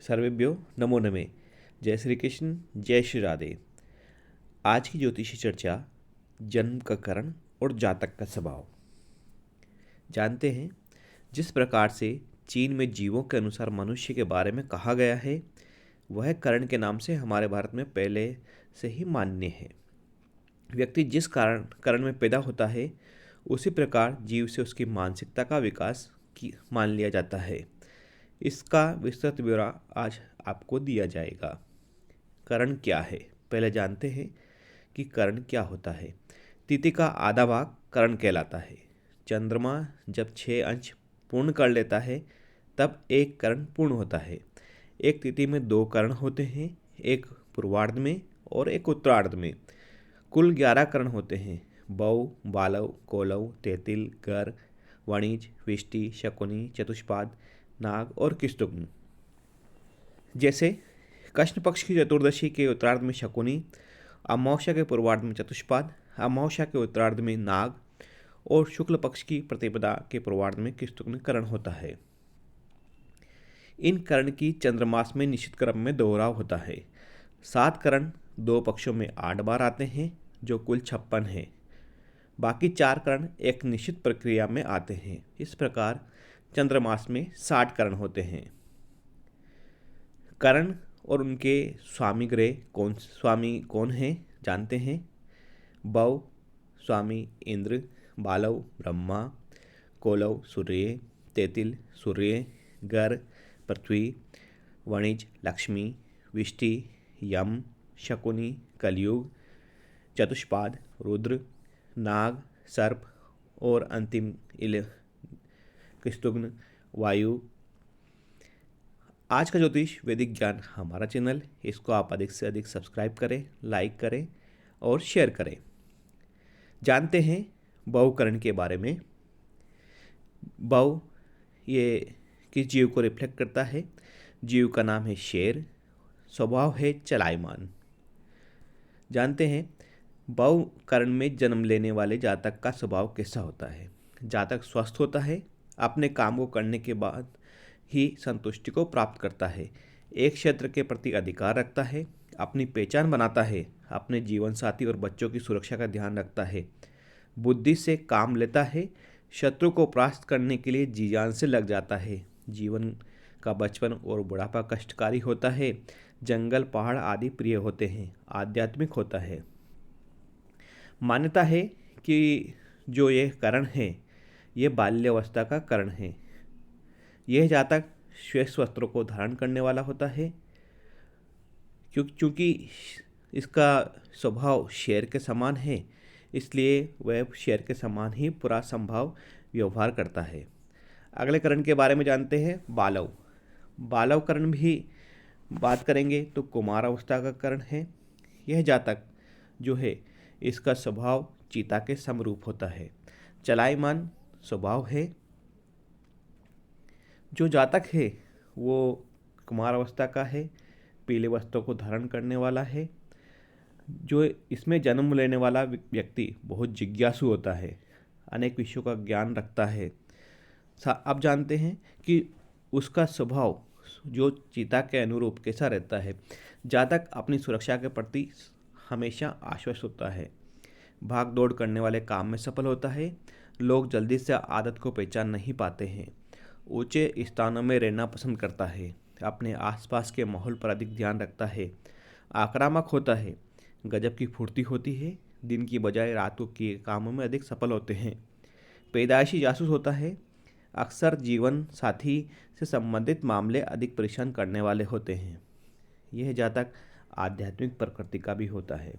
सर्वेभ्यो नमो नमः। जय श्री कृष्ण, जय श्री राधे। आज की ज्योतिषी चर्चा जन्म का करण और जातक का स्वभाव। जानते हैं, जिस प्रकार से चीन में जीवों के अनुसार मनुष्य के बारे में कहा गया है, वह करण के नाम से हमारे भारत में पहले से ही मान्य है। व्यक्ति जिस करण में पैदा होता है, उसी प्रकार जीव से उसकी मानसिकता का विकास मान लिया जाता है। इसका विस्तृत ब्यौरा आज आपको दिया जाएगा। करण क्या है, पहले जानते हैं कि करण क्या होता है। तिथि का आधा भाग करण कहलाता है। चंद्रमा जब 6 अंश पूर्ण कर लेता है, तब एक करण पूर्ण होता है। एक तिथि में 2 करण होते हैं, एक पूर्वार्ध में और एक उत्तरार्ध में। कुल 11 करण होते हैं। बौ, बालव, कोलव, तेतिल, गर, वणिज, विष्टि, शकुनी, चतुष्पाद, नाग और किस्तुग्न। जैसे कृष्ण पक्ष की चतुर्दशी के उत्तरार्ध में शकुनी, अमावस्या के पूर्वार्ध में चतुष्पाद, अमावस्या के उत्तरार्ध में नाग और शुक्ल पक्ष की प्रतिपदा के पूर्वार्ध में किस्तुग्न करण होता है। इन करण की चंद्रमास में निश्चित क्रम में दोहराव होता है। 7 करण 2 पक्षों में 8 बार आते हैं, जो कुल 56 है। बाकी 4 करण एक निश्चित प्रक्रिया में आते हैं। इस प्रकार चंद्रमास में 60 करण होते हैं। करण और उनके स्वामी ग्रह स्वामी कौन हैं, जानते हैं। बौ स्वामी इंद्र, बालव ब्रह्मा, कोलव सूर्य, तेतिल सूर्य, गर पृथ्वी, वणिज लक्ष्मी, विष्टि यम, शकुनी कलयुग, चतुष्पाद रुद्र, नाग सर्प और अंतिम किस्तुग्न वायु। आज का ज्योतिष वैदिक ज्ञान हमारा चैनल, इसको आप अधिक से अधिक सब्सक्राइब करें, लाइक करें और शेयर करें। जानते हैं बहुकरण के बारे में। बहु ये किस जीव को रिफ्लेक्ट करता है? जीव का नाम है शेर, स्वभाव है चलायमान। जानते हैं बहुकरण में जन्म लेने वाले जातक का स्वभाव कैसा होता है? जातक स्वस्थ होता है, अपने काम को करने के बाद ही संतुष्टि को प्राप्त करता है, एक क्षेत्र के प्रति अधिकार रखता है, अपनी पहचान बनाता है, अपने जीवन साथी और बच्चों की सुरक्षा का ध्यान रखता है, बुद्धि से काम लेता है, शत्रु को परास्त करने के लिए जी जान से लग जाता है। जीवन का बचपन और बुढ़ापा कष्टकारी होता है, जंगल पहाड़ आदि प्रिय होते हैं, आध्यात्मिक होता है। मान्यता है कि जो ये करण है, ये बाल्यावस्था का करण है। यह जातक श्वेत वस्त्रों को धारण करने वाला होता है, क्योंकि इसका स्वभाव शेर के समान है, इसलिए वह शेर के समान ही पूरा संभाव व्यवहार करता है। अगले करण के बारे में जानते हैं, बालव। बालव करण भी बात करेंगे तो कुमार अवस्था का करण है। यह जातक जो है, इसका स्वभाव चीता के समरूप होता है, चलायमान स्वभाव है। जो जातक है वो कुमार अवस्था का है, पीले वस्त्रों को धारण करने वाला है। जो इसमें जन्म लेने वाला व्यक्ति बहुत जिज्ञासु होता है, अनेक विषयों का ज्ञान रखता है। अब जानते हैं कि उसका स्वभाव जो चीता के अनुरूप कैसा रहता है। जातक अपनी सुरक्षा के प्रति हमेशा आश्वस्त होता है, भाग दौड़ करने वाले काम में सफल होता है, लोग जल्दी से आदत को पहचान नहीं पाते हैं, ऊंचे स्थानों में रहना पसंद करता है, अपने आसपास के माहौल पर अधिक ध्यान रखता है, आक्रामक होता है, गजब की फुर्ती होती है, दिन की बजाय रातों के कामों में अधिक सफल होते हैं, पैदाइशी जासूस होता है, अक्सर जीवन साथी से संबंधित मामले अधिक परेशान करने वाले होते हैं। यह जातक आध्यात्मिक प्रकृति का भी होता है।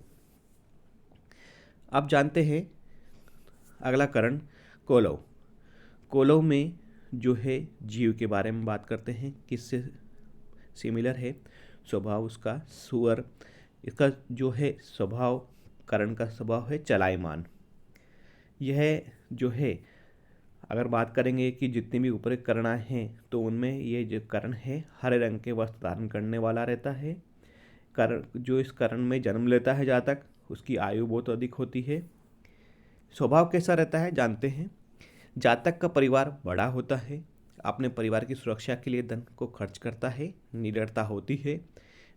अब जानते हैं अगला करण कोलव। कोलव में जो है जीव के बारे में बात करते हैं, किससे सिमिलर है स्वभाव उसका, सुअर। इसका जो है स्वभाव, करण का स्वभाव है चलायमान। यह जो है, अगर बात करेंगे कि जितने भी ऊपर करण हैं, तो उनमें ये जो करण है हरे रंग के वस्त्र धारण करने वाला रहता है। करण जो इस करण में जन्म लेता है जातक, उसकी आयु बहुत अधिक होती है। स्वभाव कैसा रहता है जानते हैं। जातक का परिवार बड़ा होता है, अपने परिवार की सुरक्षा के लिए धन को खर्च करता है, निडरता होती है,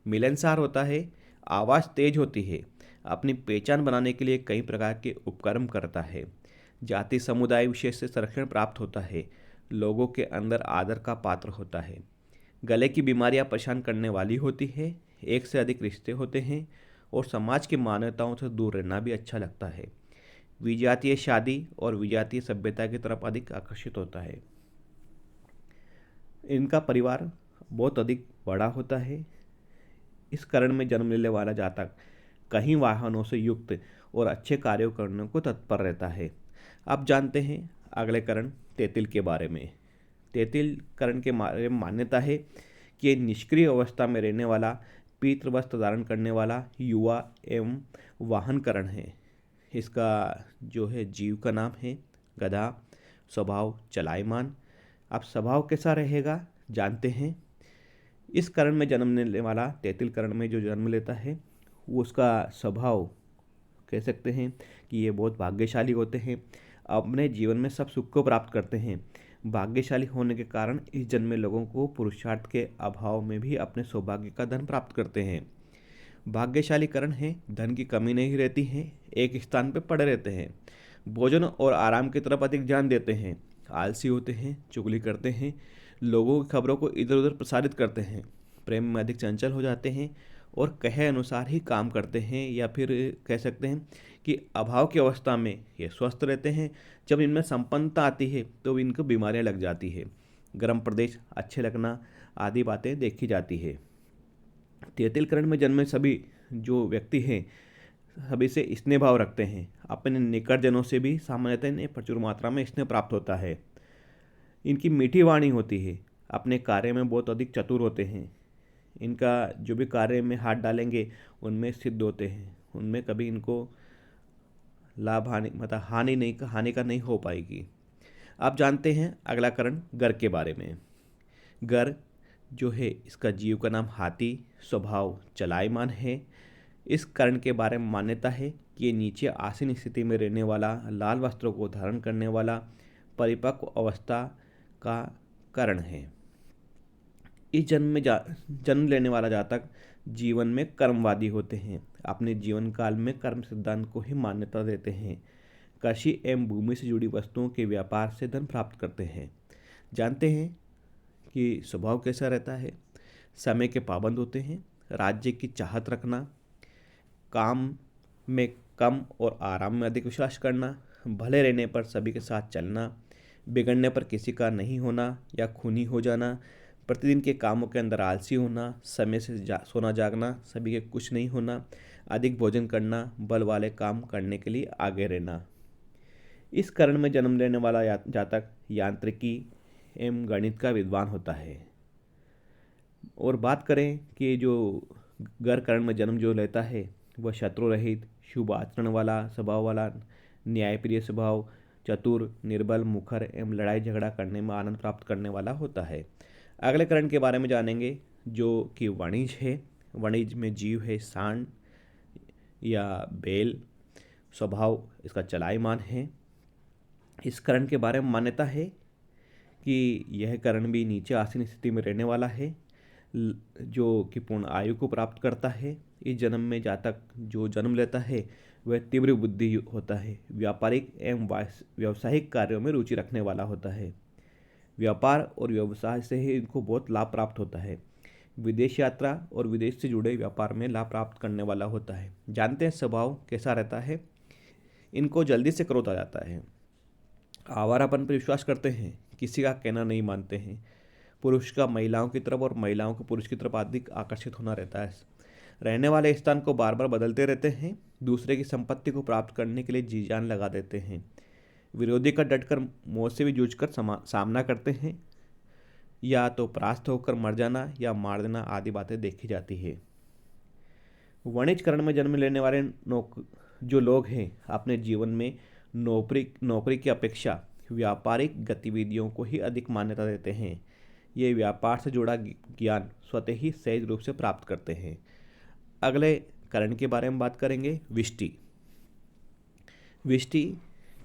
मिलनसार होता है, आवाज़ तेज होती है, अपनी पहचान बनाने के लिए कई प्रकार के उपक्रम करता है, जाति समुदाय विशेष से संरक्षण प्राप्त होता है, लोगों के अंदर आदर का पात्र होता है, गले की बीमारियां परेशान करने वाली होती है, एक से अधिक रिश्ते होते हैं और समाज की मान्यताओं से दूर रहना भी अच्छा लगता है। विजातीय शादी और विजातीय सभ्यता की तरफ अधिक आकर्षित होता है। इनका परिवार बहुत अधिक बड़ा होता है। इस करण में जन्म लेने वाला जातक कई वाहनों से युक्त और अच्छे कार्यों करने को तत्पर रहता है। अब जानते हैं अगले करण तेतिल के बारे में। तेतिल करण के बारे में मान्यता है कि ये निष्क्रिय अवस्था में रहने वाला, पीतवस्त्र धारण करने वाला युवा एवं वाहन करण है। इसका जो है जीव का नाम है गधा, स्वभाव चलायमान। अब स्वभाव कैसा रहेगा जानते हैं। इस करण में जन्म लेने वाला, तेतिल करण में जो जन्म लेता है, वो उसका स्वभाव कह सकते हैं कि ये बहुत भाग्यशाली होते हैं, अपने जीवन में सब सुख को प्राप्त करते हैं। भाग्यशाली होने के कारण इस जन्म में लोगों को पुरुषार्थ के अभाव में भी अपने सौभाग्य का धन प्राप्त करते हैं। भाग्यशाली करण है, धन की कमी नहीं रहती है, एक स्थान पर पड़े रहते हैं, भोजन और आराम की तरफ अधिक ध्यान देते हैं, आलसी होते हैं, चुगली करते हैं, लोगों की खबरों को इधर उधर प्रसारित करते हैं, प्रेम में अधिक चंचल हो जाते हैं और कहे अनुसार ही काम करते हैं, या फिर कह सकते हैं कि अभाव की अवस्था में ये स्वस्थ रहते हैं। जब इनमें संपन्नता आती है तो इनको बीमारियां लग जाती है, गर्म प्रदेश अच्छे लगना आदि बातें देखी जाती है। तेतिल करण में जन्मे सभी जो व्यक्ति हैं सभी से स्नेह भाव रखते हैं, अपने निकटजनों से भी सामान्यतः इन्हें प्रचुर मात्रा में स्नेह प्राप्त होता है। इनकी मीठी वाणी होती है, अपने कार्य में बहुत अधिक चतुर होते हैं, इनका जो भी कार्य में हाथ डालेंगे उनमें सिद्ध होते हैं, उनमें कभी इनको लाभ हानि मतलब हानि का नहीं हो पाएगी। आप जानते हैं अगला करण गर के बारे में। गर जो है इसका जीव का नाम हाथी, स्वभाव चलायमान है। इस करण के बारे में मान्यता है कि ये नीचे आसीन स्थिति में रहने वाला, लाल वस्त्रों को धारण करने वाला, परिपक्व अवस्था का करण है। इस जन्म लेने वाला जातक जीवन में कर्मवादी होते हैं, अपने जीवन काल में कर्म सिद्धांत को ही मान्यता देते हैं, कृषि एवं भूमि से जुड़ी वस्तुओं के व्यापार से धन प्राप्त करते हैं। जानते हैं कि स्वभाव कैसा रहता है। समय के पाबंद होते हैं, राज्य की चाहत रखना, काम में कम और आराम में अधिक विश्वास करना, भले रहने पर सभी के साथ चलना, बिगड़ने पर किसी का नहीं होना या खूनी हो जाना, प्रतिदिन के कामों के अंदर आलसी होना, समय से सोना जागना, सभी के कुछ नहीं होना, अधिक भोजन करना, बल वाले काम करने के लिए आगे रहना। इस करण में जन्म लेने वाला जातक यांत्रिकी एवं गणित का विद्वान होता है। और बात करें कि जो गर करण में जन्म जो लेता है वह शत्रु रहित, शुभ आचरण वाला, स्वभाव वाला, न्यायप्रिय स्वभाव, चतुर, निर्बल, मुखर एवं लड़ाई झगड़ा करने में आनंद प्राप्त करने वाला होता है। अगले करण के बारे में जानेंगे जो कि वणिज है। वणिज में जीव है सांड या बेल, स्वभाव इसका चलायमान है। इस करण के बारे में मान्यता है कि यह करण भी नीचे आसीन स्थिति में रहने वाला है, जो कि पूर्ण आयु को प्राप्त करता है। इस जन्म में जातक जो जन्म लेता है वह तीव्र बुद्धि होता है, व्यापारिक एवं व्यावसायिक कार्यों में रुचि रखने वाला होता है। व्यापार और व्यवसाय से ही इनको बहुत लाभ प्राप्त होता है। विदेश यात्रा और विदेश से जुड़े व्यापार में लाभ प्राप्त करने वाला होता है। जानते हैं स्वभाव कैसा रहता है। इनको जल्दी से क्रोध आ जाता है, आवारापन पर विश्वास करते हैं, किसी का कहना नहीं मानते हैं, पुरुष का महिलाओं की तरफ और महिलाओं को पुरुष की तरफ अधिक आकर्षित होना रहता है, रहने वाले स्थान को बार बार बदलते रहते हैं, दूसरे की संपत्ति को प्राप्त करने के लिए जी जान लगा देते हैं, विरोधी का डटकर मौत से भी जूझकर सामना करते हैं, या तो परास्त होकर मर जाना या मार देना आदि बातें देखी जाती है। वणिज करण में जन्म लेने वाले जो लोग हैं अपने जीवन में नौकरी की अपेक्षा व्यापारिक गतिविधियों को ही अधिक मान्यता देते हैं। ये व्यापार से जुड़ा ज्ञान स्वतः ही सहज रूप से प्राप्त करते हैं। अगले करण के बारे में बात करेंगे विष्टि। विष्टि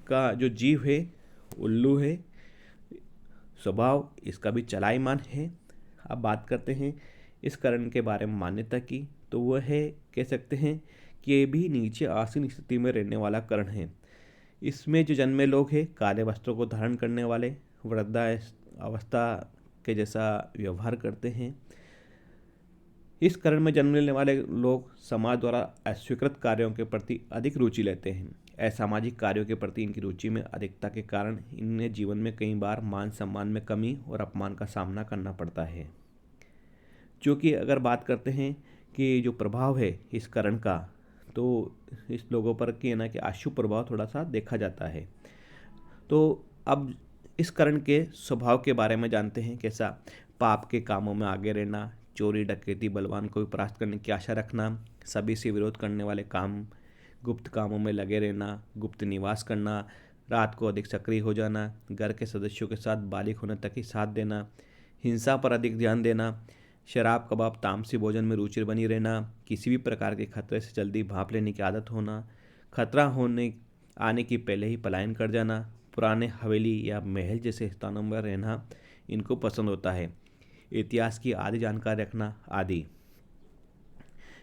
का जो जीव है उल्लू है, स्वभाव इसका भी चलायमान है। अब बात करते हैं इस करण के बारे में मान्यता की, तो वह है, कह सकते हैं कि ये भी नीचे आसीन स्थिति में रहने वाला करण है। इसमें जो जन्मे लोग हैं काले वस्त्रों को धारण करने वाले, वृद्धा अवस्था के जैसा व्यवहार करते हैं। इस करण में जन्म लेने वाले लोग समाज द्वारा अस्वीकृत कार्यों के प्रति अधिक रुचि लेते हैं। असामाजिक कार्यों के प्रति इनकी रुचि में अधिकता के कारण इन्हें जीवन में कई बार मान सम्मान में कमी और अपमान का सामना करना पड़ता है। क्योंकि अगर बात करते हैं कि जो प्रभाव है इस करण का, तो इस लोगों पर कि ना कि अशुभ प्रभाव थोड़ा सा देखा जाता है। तो अब इस करण के स्वभाव के बारे में जानते हैं। कैसा? पाप के कामों में आगे रहना, चोरी डकैती, बलवान को भी परास्त करने की आशा रखना, सभी से विरोध करने वाले काम, गुप्त कामों में लगे रहना, गुप्त निवास करना, रात को अधिक सक्रिय हो जाना, घर के सदस्यों के साथ बालिग होने तक ही साथ देना, हिंसा पर अधिक ध्यान देना, शराब कबाब तामसी भोजन में रुचि बनी रहना, किसी भी प्रकार के खतरे से जल्दी भांप लेने की आदत होना, खतरा होने आने की पहले ही पलायन कर जाना, पुराने हवेली या महल जैसे स्थानों में रहना इनको पसंद होता है, इतिहास की आदि जानकारी रखना आदि।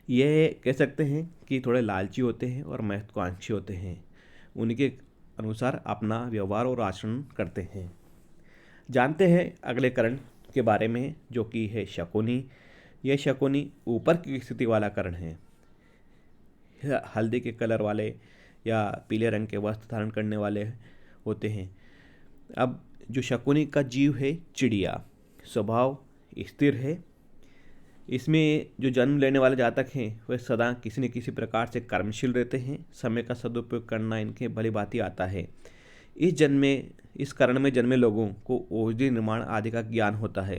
ये कह सकते हैं कि थोड़े लालची होते हैं और महत्वाकांक्षी होते हैं, उनके अनुसार अपना व्यवहार और आचरण करते हैं। जानते हैं अगले करण के बारे में, जो कि है शकुनी। यह शकुनी ऊपर की स्थिति वाला करण है। हल्दी के कलर वाले या पीले रंग के वस्त्र धारण करने वाले होते हैं। अब जो शकुनी का जीव है चिड़िया, स्वभाव स्थिर है। इसमें जो जन्म लेने वाले जातक हैं वह सदा किसी न किसी प्रकार से कर्मशील रहते हैं। समय का सदुपयोग करना इनके भली भांति आता है। इस करण में जन्मे लोगों को औषधि निर्माण आदि का ज्ञान होता है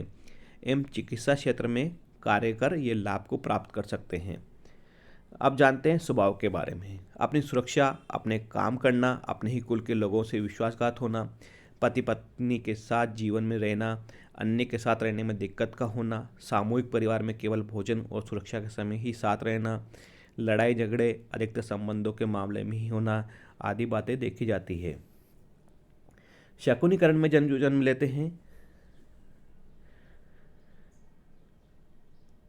एवं चिकित्सा क्षेत्र में कार्य कर ये लाभ को प्राप्त कर सकते हैं। अब जानते हैं स्वभाव के बारे में। अपनी सुरक्षा, अपने काम करना, अपने ही कुल के लोगों से विश्वासघात होना, पति पत्नी के साथ जीवन में रहना, अन्य के साथ रहने में दिक्कत का होना, सामूहिक परिवार में केवल भोजन और सुरक्षा के समय ही साथ रहना, लड़ाई झगड़े अधिकतर संबंधों के मामले में ही होना आदि बातें देखी जाती है। शकुनी करण में जन्म लेते हैं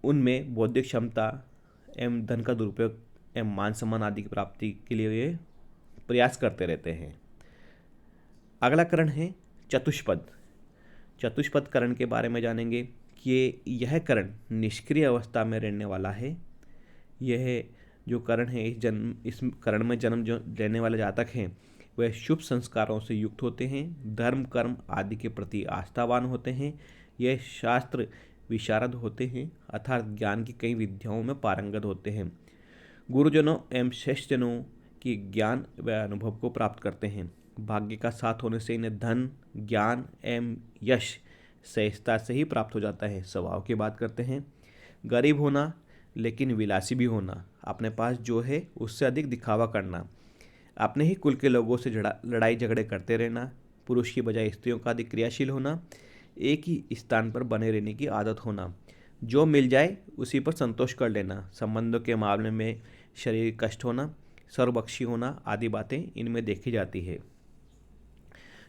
उनमें बौद्धिक क्षमता एवं धन का दुरुपयोग एवं मान सम्मान आदि की प्राप्ति के लिए वे प्रयास करते रहते हैं। अगला करण है चतुष्पद। चतुष्पद करण के बारे में जानेंगे कि यह करण निष्क्रिय अवस्था में रहने वाला है। यह जो करण है इस करण में जन्म जो लेने वाले जातक हैं वह शुभ संस्कारों से युक्त होते हैं, धर्म कर्म आदि के प्रति आस्थावान होते हैं। यह शास्त्र विशारद होते हैं अर्थात ज्ञान की कई विद्याओं में पारंगत होते हैं। गुरुजनों एवं श्रेष्ठजनों की ज्ञान व अनुभव को प्राप्त करते हैं। भाग्य का साथ होने से इन्हें धन, ज्ञान एवं यश सहजता से ही प्राप्त हो जाता है। स्वभाव की बात करते हैं। गरीब होना लेकिन विलासी भी होना, अपने पास जो है उससे अधिक दिखावा करना, अपने ही कुल के लोगों से लड़ाई झगड़े करते रहना, पुरुष की बजाय स्त्रियों का अधिक क्रियाशील होना, एक ही स्थान पर बने रहने की आदत होना, जो मिल जाए उसी पर संतोष कर लेना, संबंधों के मामले में शरीर कष्ट होना, सर्वबक्षी होना आदि बातें इनमें देखी जाती है।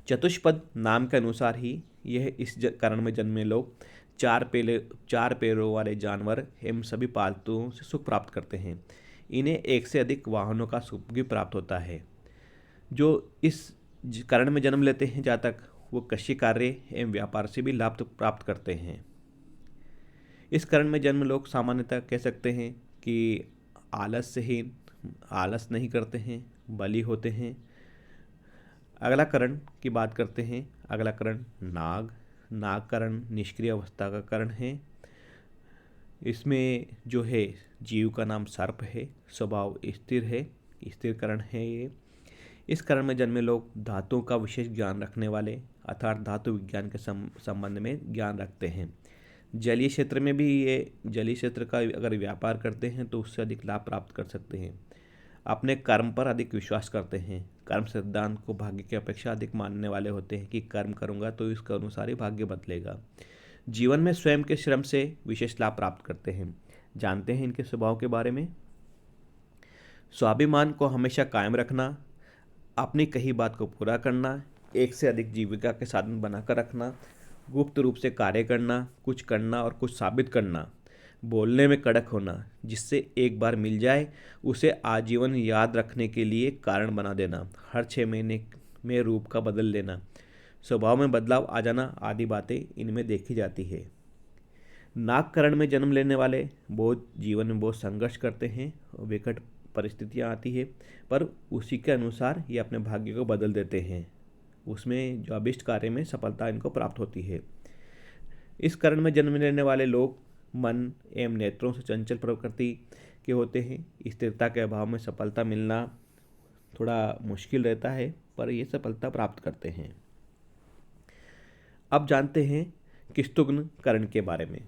चतुष्पद नाम के अनुसार ही यह इस करण में जन्मे लोग चार पैरों वाले जानवर एवं सभी पालतुओं से सुख प्राप्त करते हैं। इन्हें एक से अधिक वाहनों का सुख भी प्राप्त होता है। जो इस करण में जन्म लेते हैं जातक, वो कृषि कार्य एवं व्यापार से भी लाभ प्राप्त करते हैं। इस करण में जन्म लोग सामान्यतः कह सकते हैं कि आलस नहीं करते हैं, बली होते हैं। अगला करण की बात करते हैं। अगला करण नाग करण निष्क्रिय अवस्था का करण है। इसमें जो है जीव का नाम सर्प है, स्वभाव स्थिर है, स्थिर करण है ये। इस करण में जन्मे लोग धातुओं का विशेष ज्ञान रखने वाले अर्थात धातु विज्ञान के संबंध में ज्ञान रखते हैं। जलीय क्षेत्र में भी ये जलीय क्षेत्र का अगर व्यापार करते हैं तो उससे अधिक लाभ प्राप्त कर सकते हैं। अपने कर्म पर अधिक विश्वास करते हैं। कर्म सिद्धांत को भाग्य की अपेक्षा अधिक मानने वाले होते हैं कि कर्म करूंगा तो इसके अनुसार ही भाग्य बदलेगा। जीवन में स्वयं के श्रम से विशेष लाभ प्राप्त करते हैं। जानते हैं इनके स्वभाव के बारे में। स्वाभिमान को हमेशा कायम रखना, अपनी कही बात को पूरा करना, एक से अधिक जीविका के साधन बनाकर रखना, गुप्त रूप से कार्य करना, कुछ करना और कुछ साबित करना, बोलने में कड़क होना, जिससे एक बार मिल जाए उसे आजीवन याद रखने के लिए कारण बना देना, हर 6 महीने में रूप का बदल लेना, स्वभाव में बदलाव आ जाना आदि बातें इनमें देखी जाती है। नागकरण में जन्म लेने वाले बहुत जीवन में बहुत संघर्ष करते हैं, विकट परिस्थितियाँ आती है, पर उसी के अनुसार ये अपने भाग्य को बदल देते हैं, उसमें जो अभिष्ट कार्य में सफलता इनको प्राप्त होती है। इस करण में जन्म लेने वाले लोग मन एवं नेत्रों से चंचल प्रकृति के होते हैं। स्थिरता के अभाव में सफलता मिलना थोड़ा मुश्किल रहता है, पर ये सफलता प्राप्त करते हैं। अब जानते हैं किस्तुग्न करण के बारे में।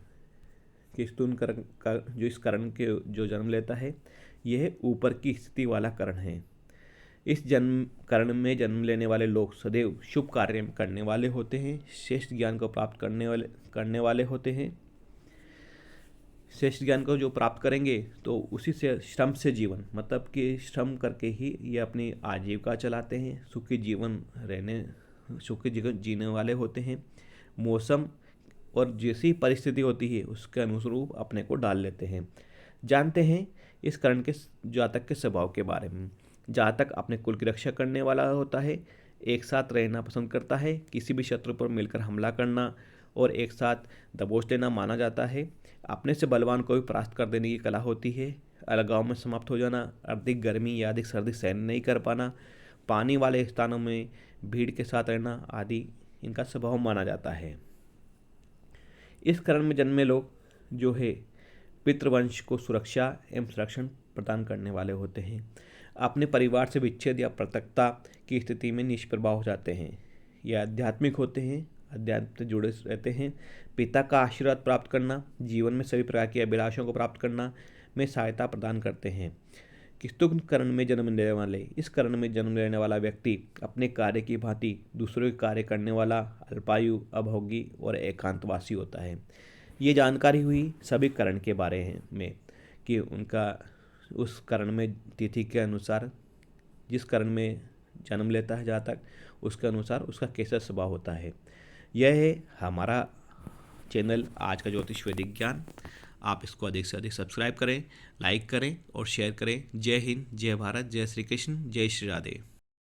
किस्तुग्न करण का जो इस करण के जो जन्म लेता है, यह ऊपर की स्थिति वाला करण है। इस जन्म करण में जन्म लेने वाले लोग सदैव शुभ कार्य करने वाले होते हैं, श्रेष्ठ ज्ञान को प्राप्त करने वाले होते हैं। श्रेष्ठ ज्ञान को जो प्राप्त करेंगे तो उसी से श्रम से जीवन, मतलब कि श्रम करके ही ये अपनी आजीविका चलाते हैं, सुखी जीवन जीने वाले होते हैं। मौसम और जैसी परिस्थिति होती है उसके अनुरूप अपने को डाल लेते हैं। जानते हैं इस करण के जातक के स्वभाव के बारे में। जातक अपने कुल की रक्षा करने वाला होता है, एक साथ रहना पसंद करता है, किसी भी शत्रु पर मिलकर हमला करना और एक साथ दबोच लेना माना जाता है। अपने से बलवान को भी परास्त कर देने की कला होती है। अलगाव में समाप्त हो जाना, अधिक गर्मी या अधिक सर्दी सहन नहीं कर पाना, पानी वाले स्थानों में भीड़ के साथ रहना आदि इनका स्वभाव माना जाता है। इस करण में जन्मे लोग जो है पितृवंश को सुरक्षा एवं संरक्षण प्रदान करने वाले होते हैं। अपने परिवार से विच्छेद या पृथकता की स्थिति में निष्प्रभाव हो जाते हैं। ये आध्यात्मिक होते हैं, अध्यात्म से जुड़े रहते हैं। पिता का आशीर्वाद प्राप्त करना, जीवन में सभी प्रकार की अभिलाषों को प्राप्त करना में सहायता प्रदान करते हैं। किस्तुग्न करण में जन्म लेने वाले इस करण में जन्म लेने वाला व्यक्ति अपने कार्य की भांति दूसरों के कार्य करने वाला, अल्पायु, अभोगी और एकांतवासी होता है। ये जानकारी हुई सभी करण के बारे में कि उनका उस करण में तिथि के अनुसार जिस करण में जन्म लेता है जातक, उसके अनुसार उसका कैसा स्वभाव होता है। यह है हमारा चैनल आज का ज्योतिष वैदिक ज्ञान। आप इसको अधिक से अधिक सब्सक्राइब करें, लाइक करें और शेयर करें। जय हिंद, जय भारत, जय श्री कृष्ण, जय श्री राधे।